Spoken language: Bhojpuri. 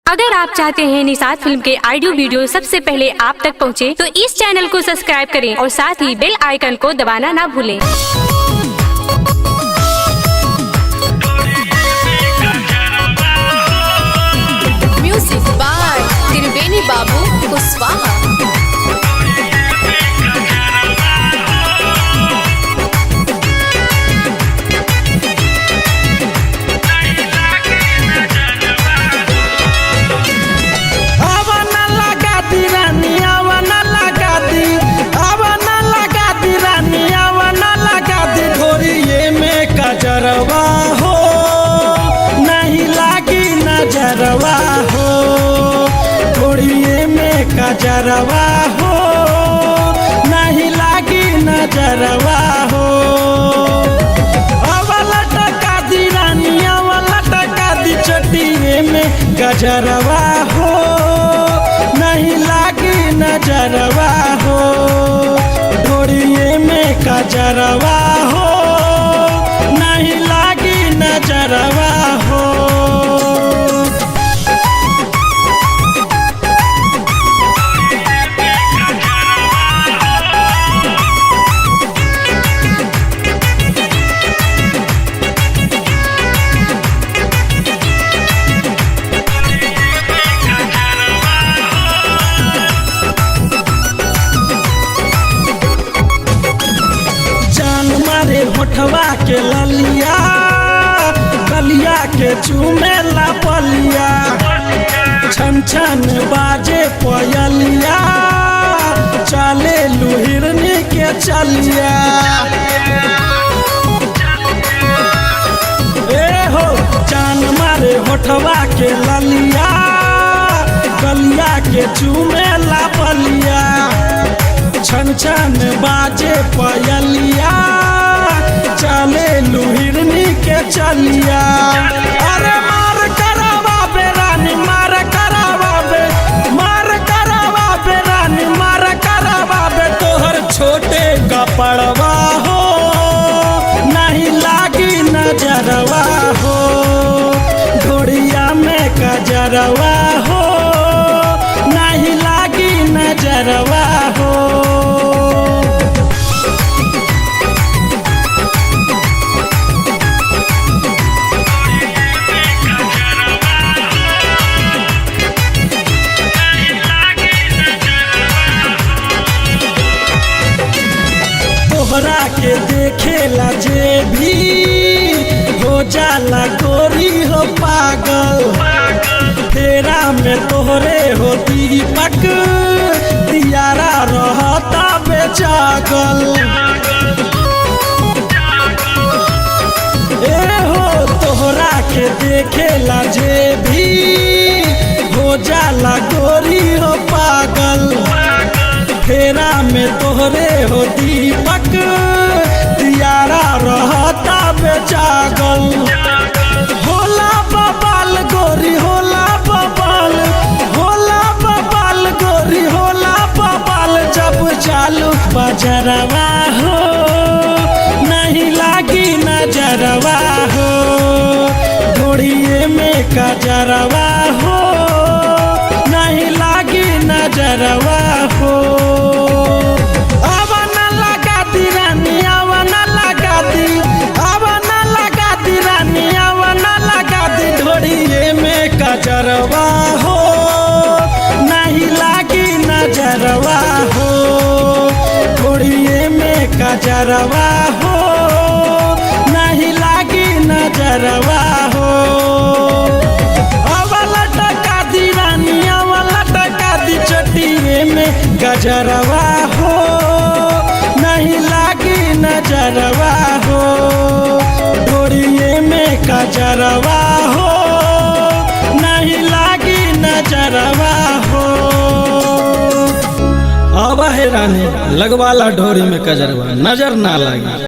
अगर आप चाहते हैं निषाद फिल्म के ऑडियो वीडियो सबसे पहले आप तक पहुंचे, तो इस चैनल को सब्सक्राइब करें और साथ ही बेल आइकन को दबाना ना भूलें। म्यूजिक बाय त्रिवेणी बाबू कुशवाहा। नजरवा हो नहीं लागी नजरवा हो घोड़िए में कजरवा हो नहीं लागी नजरवा हो। अवला टका दी रानिया वाला टका दी चटिए में गजरवा हो नहीं लागी नजरवा हो घोड़िए में कजरवा हो नहीं लागी नजरवा हो। जान मारे होठवा के ललिया गलिया के चूमेला पलिया छन छन बाजे पयलिया चले लुहिरनी के चलिया। ए हो जान मारे होठवा के ललिया गलिया के चूमेला पलिया छन छन बाजे पयलिया चले लुहिरनी के चलिया। अरे मार करावा बे रानी मार करावा बे मार करावा बे रानी मार करावा बे तोहर छोटे कपड़वा हो नहीं लागी नजरवा हो घोड़िया में कजरवा हो नहीं लागी नजरवा हो। तोहरा के देखेला जे भी हो जाला गोरी हो पागल फेरा में तोहरे हो दीपक दियारा रहता बेजागल। ए हो तोहरा के देखेला जे भी हो जाला गोरी हो पागल फेरा में तोहरे हो दीपक दियारा रहता बेजागल। होला बबाल गोरी होला बबाल गोरी होला बबाल जब चालू बजरवा हो नहीं लागी नजरवा हो घोड़िए में कजरवा हो नहीं लागी नजरवा हो। कजरवा हो नहीं लागी नजरवा हो घोड़िए में कजरवा हो नहीं लागी नजरवा हो। अवला टका दी रानिया वाला टका दी चटिए में गजरवा हो नहीं लागी नजरवा हो घोड़िए में कजरवा हो नहीं लागी नजरवा हो। अब है रानी लगवाला ढोरी में कजरवा नजर ना लगी।